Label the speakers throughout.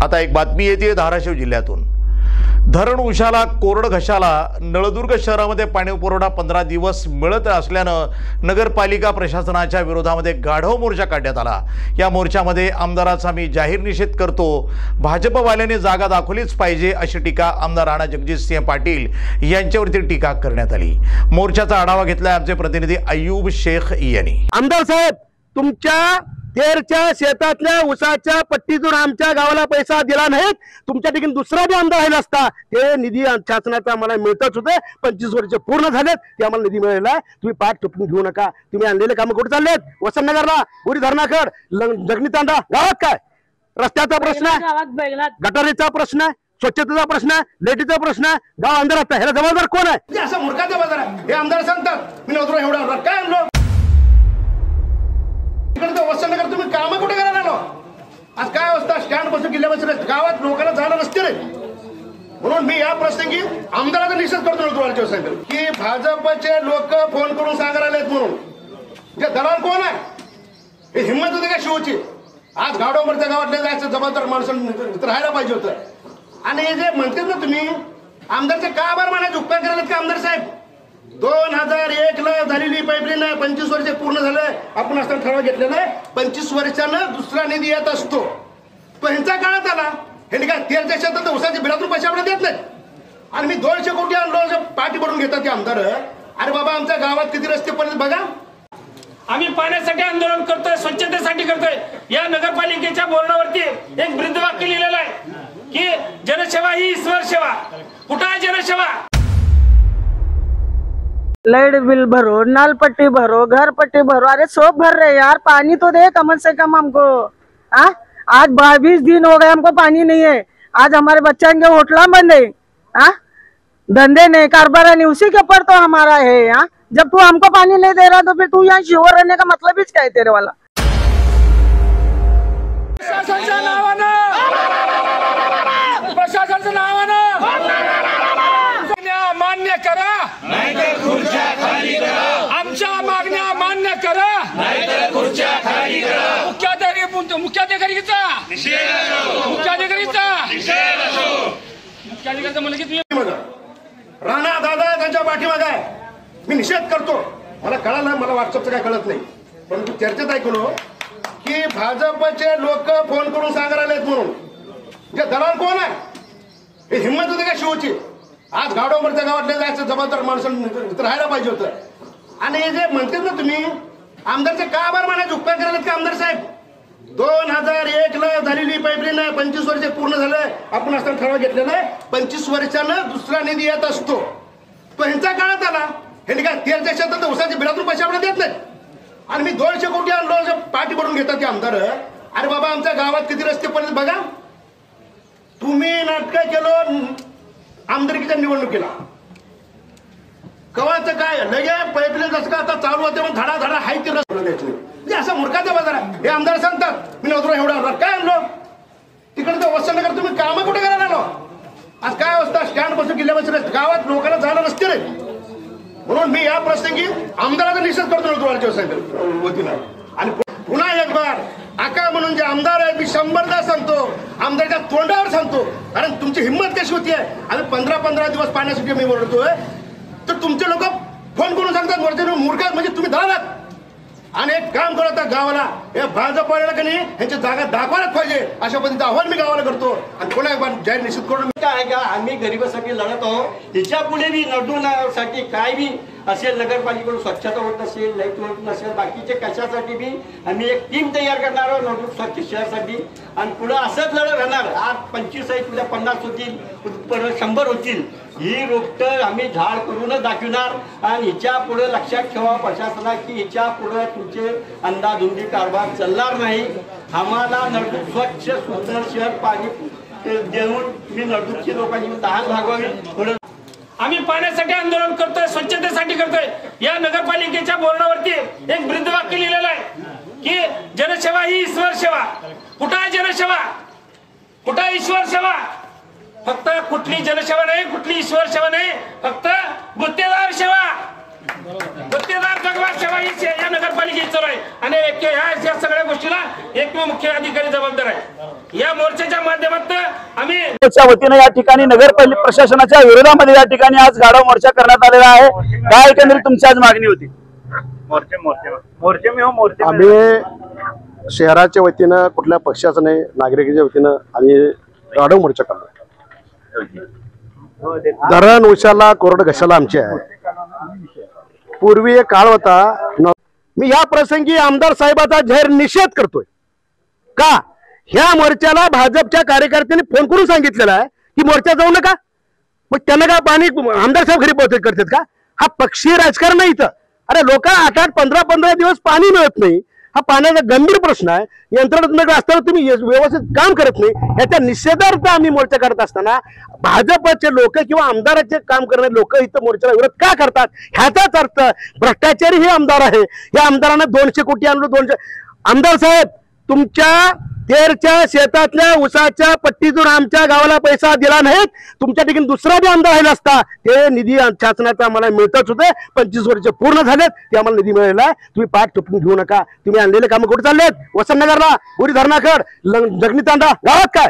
Speaker 1: आता एक बातमी येते धाराशिव जिल्ह्यातून। धरण उशाला कोरड घशाला नळदुर्ग शहरामध्ये पाणी पुरवठा 15 दिवस मिळत असल्यानं नगरपालिका प्रशासनाच्या विरोधामध्ये गाढव मोर्चा काढण्यात आला। या मोर्चामध्ये आमदाराचा मी जाहीर निषेध करतो, भाजपवाल्यांनी जागा दाखवलीच पाहिजे अशी टीका आमदार राणा जगजितसिंह पाटील यांच्यावरती टीका करण्यात आली। मोर्चाचा आढावा घेतला आमचे प्रतिनिधी अय्यूब शेख यांनी।
Speaker 2: आमदार साहेब, तुमच्या तेरच्या शेतातल्या उसाच्या पट्टीतून आमच्या गावाला पैसा दिला नाही, तुमच्या ठिकाणी दुसरा बी आमदार राहिला असता ते निधी शासनाचा आम्हाला मिळतच होते। 25 वर्ष पूर्ण झालेत, ते आम्हाला निधी मिळाला। तुम्ही पाठ टोपून घेऊ नका। तुम्ही आणलेले काम कुठे चाललेत? वसंतनगरला, उरी धरणाकड, जगनी तांडा गावात काय रस्त्याचा प्रश्न आहे, गटारीचा प्रश्न आहे, स्वच्छतेचा प्रश्न आहे, लाईटीचा प्रश्न आहे, गाव अंधारात आहे। ह्याला जबाबदार कोण आहे? असं मूर्खाचा बाजार आहे हे आमदार सांगतात। मी नव्हतो एवढा काय आणलो वसंतनगर, तुम्ही काम कुठे करायला आलो? आज काय अवस्था, स्टँड पासून किल्ल्यापासून गावात लोकांना जाणं नसते रे। म्हणून मी या प्रसंगी आमदाराचा निषेध करतो की भाजपचे लोक फोन करून सांगायला आलेत म्हणून। जे दलाल कोण आहे? हे हिंमत होते का शिवची? आज गाडोबरच्या गावातले जायचं जबाबदार माणसं राहायला पाहिजे होतं। आणि हे जे म्हणतात ना तुम्ही आमदारचे का आभार मानायचे उपकार करायला का आमदार साहेब? 2001 ला झालेली पाईपलाईन 25 वर्ष पूर्ण झालं, आपण असताना ठराव घेतलेला आहे 25 वर्षानं दुसरा निधी येत असतो। तो ह्यांच्या काळात आला, ह्यांनी काय 13च्या शेतात उसाच्या बिलातून पैसे आपल्याला देत नाहीत। आणि मी 200 कोटी आणलो पाठी भरून घेतात ते आमदार। अरे बाबा, आमच्या गावात किती रस्ते पडले बघा।
Speaker 3: आम्ही पाण्यासाठी आंदोलन करतोय, स्वच्छतेसाठी करतोय। या नगरपालिकेच्या बोर्डावरती एक ब्रीदवाक्य लिहिलेलं आहे की जनसेवा ही ईश्वर सेवा। कुठं आहे जनसेवा?
Speaker 4: लाइट बिल भरो, नल पट्टी भरो, घर पट्टी भरो, अरे सब भर रहे यार, पानी तो दे कम से कम हमको। आज 22 दिन हो गए हमको पानी नहीं है। आज हमारे बच्चों के होटल बंद है, धंधे नहीं, कारोबार नहीं, उसी के ऊपर तो हमारा है। जब तू हमको पानी नहीं दे रहा तो फिर तू यहाँ शिवर रहने का मतलब ही क्या है तेरे वाला?
Speaker 3: प्रशासनाच्या नावानं मान्य करा, नाहीतर खुर्च्या खाली करा। आमच्या मागण्या मान्य करा, नाहीतर खुर्च्या खाली करा। मुख्याधिकारीचा निषेध असो, मुख्याधिकारीचा निषेध असो। मुख्याधिकारीचा म्हणलं की तुम्ही
Speaker 2: राणा दादा त्यांच्या पाठीमागे आहे, मी निषेध करतो। मला कळालं, मला व्हॉट्सअपचं काय कळत नाही, परंतु चर्चेत ऐकलो की भाजपचे लोक फोन करून सांगायला आलेत म्हणून। जे दलाल कोण आहे? हे हिंमत होते का शिवची? आज गाडोबरच्या गावातले जायचं जबाबदार माणसं राहायला पाहिजे होतं। आणि हे जे म्हणतात ना तुम्ही आमदारचे का आभार मानायचे उपकार करायला का आमदार साहेब? 2001 ला झालेली पाईपलाईन 25 वर्ष पूर्ण झालं, आपण असताना ठराव घेतलेला आहे 25 वर्षानं दुसरा निधी येत असतो। तो ह्यांच्या काळात आला, ह्यांनी काय 13च्या शेतात उसाच्या बिलातून पैसे आपल्याला देत नाहीत। आणि मी 200 कोटी आणलो पाठी भरून घेतात ते आमदार। अरे बाबा, आमच्या गावात किती रस्ते पडले बघा। तुम्ही नाटक केलं आमदारकीच्या निवडणुकीला, कवाचं काय लगे पाईपलाईन जसं का आता चालू होते मग धडा धडा हाय ते रस्ते द्यायचे नाही। असं मूर्खाचा बाजार आहे हे आमदार सांगतात। मी नव्हतो एवढा काय आणलो तिकडे वसंतनगर, तुम्ही काम कुठे करायला आलो? आज काय अवस्था, स्टँड पासून किल्ल्यापासून गावात लोकांना जाणं नसते रे। म्हणून मी या प्रसंगी आमदाराचा निषेध करतो वतीनं। आणि पुन्हा एक बार आका म्हणून जे आमदार आहेत मी 100दा सांगतो, आमदारच्या तोंडावर सांगतो, कारण तुमची हिंमत कशी होती आहे। आम्ही 15-15 दिवस पाण्यासाठी मी ओरडतोय, तर तुमचे लोक फोन करून सांगतात वरती मूर्ख म्हणजे तुम्ही दलालात। आणि एक काम करत गावाला हे भाजपवाल्याला की नाही ह्यांची जागा दाखवायलाच पाहिजे अशा पद्धतीचं आव्हान मी गावाला करतो। आणि पुन्हा एक बार जाहीर निश्चित करून
Speaker 5: आहे का आम्ही गरिबासाठी लढत आहोत। त्याच्या पुढे बी नडूसाठी काय बी असेल, नगरपालिकेकडून स्वच्छता होत नसेल, लाईट होत नसेल, बाकीचे कशासाठी बी आम्ही एक टीम तयार करणार आहोत नडूर स्वच्छ शहरासाठी। आणि पुढे असंच लढत राहणार। आज 25 आहे, उद्या 50 होतील, परत 100 होतील। ही रोपट आम्ही झाड करूनच दाखवणार। आणि हिच्या पुढे लक्षात ठेवा प्रशासना की हिच्या पुढे तुमचे अंदाधुंदी कारभार चालणार नाही। आम्हाला नडूर स्वच्छ सुंदर शहर पाणी देऊन मी नडूरची लोकांची तहान भागवावी। थोडं
Speaker 3: आम्ही पाण्यासाठी आंदोलन करतोय, स्वच्छतेसाठी करतोय। या नगरपालिकेच्या बोर्डावरती एक ब्रीदवाक्य लिहिलेलं आहे की जनसेवा ही ईश्वर सेवा। कुठं आहे जनसेवा? कुठं आहे ईश्वर सेवा? फक्त कुठली जनसेवा नाही, कुठली ईश्वर सेवा नाही, फक्त गुत्तेदार सेवा। गुत्तेदार जगवा सेवा ही या नगरपालिकेची चालू आहे आणि या सगळ्या गोष्टीला एकमेव मुख्य अधिकारी जबाबदार आहे। या मोर्चाच्या माध्यमातून आम्ही
Speaker 6: वतीने या ठिकाणी नगरपालिका प्रशासनाच्या विरोधामध्ये या ठिकाणी आज गाढव मोर्चा करण्यात आलेला आहे। काय एकंदरीत तुमची आज मागणी होती?
Speaker 2: आम्ही शहराच्या वतीनं कुठल्या पक्षाचं नाही, नागरिकांच्या वतीनं आणि गाढव मोर्चा करणार। धरण उशाला कोरड घशाला आमची आहे। पूर्वी एक काळ होता, मी या प्रसंगी आमदार साहेबाचा जाहीर निषेध करतोय का ह्या मोर्चाला भाजपच्या कार्यकर्त्यांनी फोन करून सांगितलेला आहे की मोर्चा जाऊ नका, मग त्यांना का पाणी आमदार साहेब घरी पोहोचत करतात का? हा पक्षीय राजकारण नाही इथं। अरे लोक 8-8 15-15 दिवस पाणी मिळत नाही, हा पाण्याचा गंभीर प्रश्न आहे। यंत्रणा असताना तुम्ही व्यवस्थित काम करत नाही, ह्याच्या निषेधार्थ आम्ही मोर्चा करत असताना भाजपचे लोक किंवा आमदाराचे काम करणारे लोक इथं मोर्चाला विरोध का करतात? ह्याचाच अर्थ भ्रष्टाचारी हे आमदार आहे। या आमदारांना 200 कोटी आणलो, 200 आमदार साहेब तुमच्या तेरच्या शेतातल्या उसाच्या पट्टीतून आमच्या गावाला पैसा दिला नाहीत, तुमच्या ठिकाणी दुसरा बी आमदार राहिला असता ते निधी शासनाचा आम्हाला मिळतच होते। 25 वर्ष पूर्ण झालेत, ते आम्हाला निधी मिळालेला। तुम्ही पाठ टोपून घेऊ नका। तुम्ही आणलेले कामं कुठे चाललेत? वसंतनगरला, उरी धरणाखड, जगनी तांडा गावात काय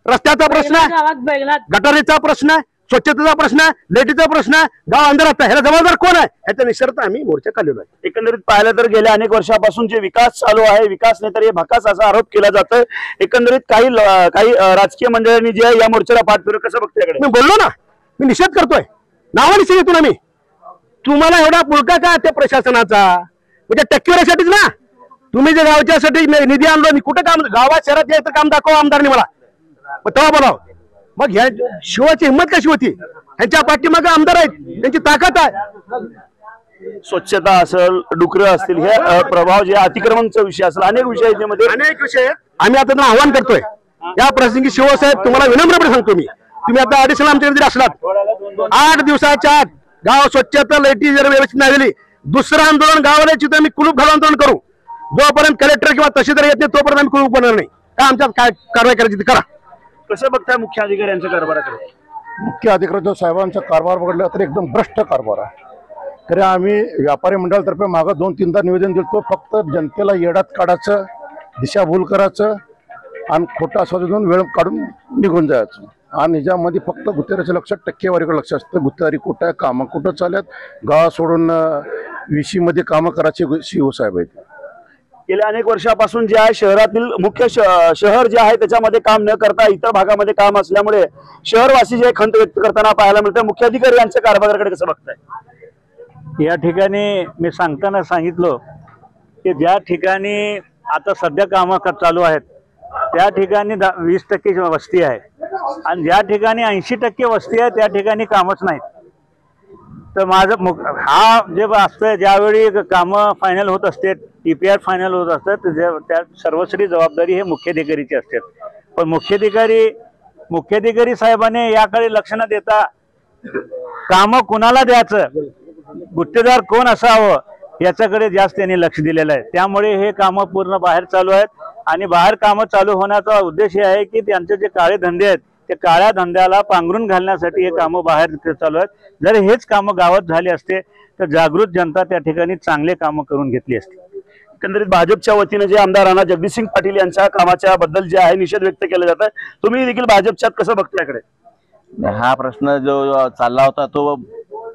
Speaker 2: रस्त्याचा प्रश्न आहे, गटारीचा प्रश्न आहे, स्वच्छतेचा प्रश्न आहे, लाईटीचा प्रश्न आहे, गाव अंधारात आहे। ह्याला जबाबदार कोण आहे? ह्याच्या निषेधार्थ आम्ही मोर्चा काढलेला आहे।
Speaker 6: एकंदरीत पाहिलं तर गेल्या अनेक वर्षापासून जे विकास चालू आहे, विकास नाही तर हे भकास असा आरोप केला जातोय। एकंदरीत काही राजकीय मंडळांनी जे या मोर्चाला पाठपुरावा कसं बघते?
Speaker 2: मी बोललो ना, मी निषेध करतोय, नावानिषेध येतो ना मी। तुम्हाला एवढा पुळका का त्या प्रशासनाचा? म्हणजे टक्केवारीसाठीच ना, तुम्ही जे गावच्यासाठी निधी आणलो, कुठं काम गावात शहरात यायचं काम दाखवा आमदारनी मला, तेव्हा बोलाव। मग ह्या शिवाची हिंमत कशी होती? ह्यांच्या पाठीमागे आमदार आहेत, त्यांची ताकद आहे।
Speaker 6: स्वच्छता असेल, डुकरं असतील, हे प्रभाव जे अतिक्रमणचा विषय असेल, अनेक विषय याच्यामध्ये
Speaker 2: अनेक विषय आम्ही आता आव्हान करतोय। या प्रसंगी शिवसाहेब तुम्हाला विनम्रपणे सांगतो मी, तुम्ही आता अडीचला आमच्याकडे असलात 8 दिवसाच्या आत गाव स्वच्छता लाईटी जर व्यवस्थित नाही झाली, दुसरं आंदोलन गावाला चित्र आम्ही कुलूप घालून आंदोलन करू। जोपर्यंत कलेक्टर किंवा तहसीलदार येत नाही तोपर्यंत आम्ही कुलूप बनणार नाही। काय आमच्यात काय कारवाई करायची ती करा।
Speaker 6: कसं बघताय मुख्य अधिकाऱ्यांच्या कारभाराकडे?
Speaker 7: मुख्य अधिकारी साहेबांचा कारभार बघितला तर एकदम भ्रष्ट कारभार आहे। तरी आम्ही व्यापारी मंडळातर्फे मागं 2-3दा निवेदन दिलं, फक्त जनतेला येडात काढायचं, दिशाभूल करायचं आणि खोटा आश्वासन वेळ काढून निघून जायचं। आणि ह्याच्यामध्ये फक्त गुत्तेदारीच्या लक्षात टक्केवारीकडे लक्ष असतं। गुत्तेदारी कुठं आहे, कामं कुठं चालत, गाव सोडून विशीमध्ये कामं करायचे शिवसाहेब आहेत।
Speaker 6: गेल्या अनेक वर्षापासून जे आहे शहरातील मुख्य शहर जे आहे त्याच्यामध्ये काम न करता इतर भागामध्ये काम असल्यामुळे शहरवासी जे खंत व्यक्त करताना पाहायला मिळतं। मुख्याधिकारी यांच्या कारभाराकडे कसं बघताय?
Speaker 8: या ठिकाणी मी सांगताना सांगितलं की ज्या ठिकाणी आता सध्या कामं चालू आहेत त्या ठिकाणी 20% वस्ती आहे आणि ज्या ठिकाणी 80% वस्ती आहे त्या ठिकाणी कामच नाहीत। तर माझं हा जे असतंय, ज्यावेळी कामं फायनल होत असते, TPR फायनल होत असतात, त्या सर्वस्वी जबाबदारी हे मुख्याधिकारीची असते। पण मुख्याधिकारी साहेबांनी याकडे लक्ष न देता कामं कुणाला द्यायचं, गुत्तेदार कोण असावं याच्याकडे जास्त त्यांनी लक्ष दिलेलं आहे। त्यामुळे हे कामं पूर्ण बाहेर चालू आहेत आणि बाहेर कामं चालू होण्याचा उद्देश हे आहे की त्यांचे जे काळे धंदे आहेत ते काळ्या धंद्याला पांघरून घालण्यासाठी हे कामं बाहेर चालू आहेत। जर हेच कामं गावात झाले असते तर जागृत जनता त्या ठिकाणी चांगले कामं करून घेतली असती।
Speaker 6: एकंदरीत भाजपच्या वतीने जे आमदार राणा जगदीशसिंग पाटील यांच्या कामाच्या बद्दल जे आहे निषेध व्यक्त केला जात आहे, तुम्ही देखील भाजपच्यात कसं बघताय?
Speaker 9: हा प्रश्न जो चालला होता तो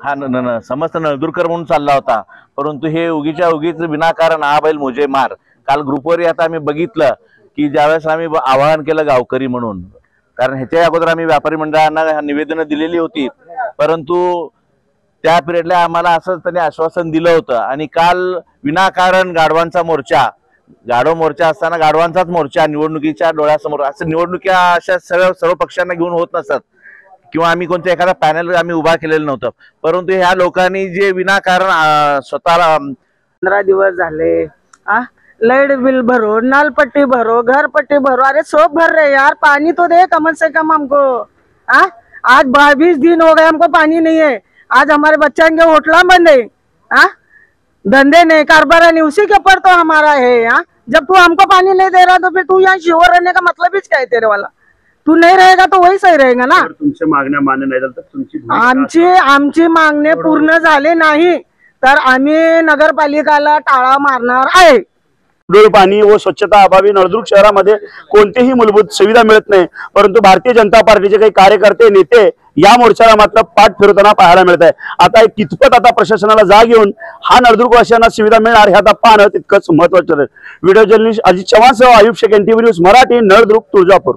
Speaker 9: हा समस्त नळदुरकर म्हणून चालला होता, परंतु हे उगीच्या उगीच विनाकारण हा बैल मोजे मार। काल ग्रुपवर आता आम्ही बघितलं की ज्यावेळेस आम्ही आवाहन केलं गावकरी म्हणून, कारण ह्याच्या अगोदर आम्ही व्यापारी मंडळांना निवेदनं दिलेली होती, परंतु त्या पिरियडला आम्हाला असं त्यांनी आश्वासन दिलं होतं। आणि काल विनाकारण गाढवांचा मोर्चा, गाढव मोर्चा असताना गाढवांचाच मोर्चा निवडणुकीच्या डोळ्यासमोर, असं निवडणुक्या अशा सर्व पक्षांना घेऊन होत नसतात किंवा आम्ही कोणत्या एखादा पॅनल आम्ही उभा केलेलं नव्हतं, परंतु ह्या लोकांनी जे विनाकारण स्वतःला
Speaker 4: 15 दिवस झाले, लाइट बिल भरो, नल पट्टी भरो, घर पट्टी भरो, अरे सब भर रहे यार, पानी तो दे कम से कम हमको। आज 22 दिन हो गए हमको पानी नहीं है। आज हमारे बच्चों के होटल बंद है, धंधे नहीं, कारोबार नहीं, उसी के ऊपर तो हमारा है। जब तू हमको पानी नहीं दे रहा तो फिर तू यहाँ शिवर रहने का मतलब ही क्या है तेरे वाला? तू नहीं रहेगा तो वही सही रहेगा ना।
Speaker 6: तुमच्या मागण्या मान्य नाही झाल्या तर तुमची
Speaker 4: आमची मागणे पूर्ण झाले नाही तर आम्ही नगरपालिकाला टाळा मारणार आहे.
Speaker 6: पाणी व स्वच्छता अभावी नळदुर्ग शहरामध्ये कोणतीही मूलभूत सुविधा मिळत नाही, परंतु भारतीय जनता पार्टीचे काही कार्यकर्ते नेते या मोर्चाला मात्र पाठ फिरवताना पाहायला मिळत आहे. आता कितपत आता प्रशासनाला जाग येऊन हा नळदुर्गवासियांना सुविधा मिळणार हे आता पाहणं तितकंच महत्वाचं आहे. व्हिडिओ जर्नलिस्ट अजित चव्हाणसह आयुब शेख, NTV न्यूज मराठी, नळदुर्ग, तुळजापूर.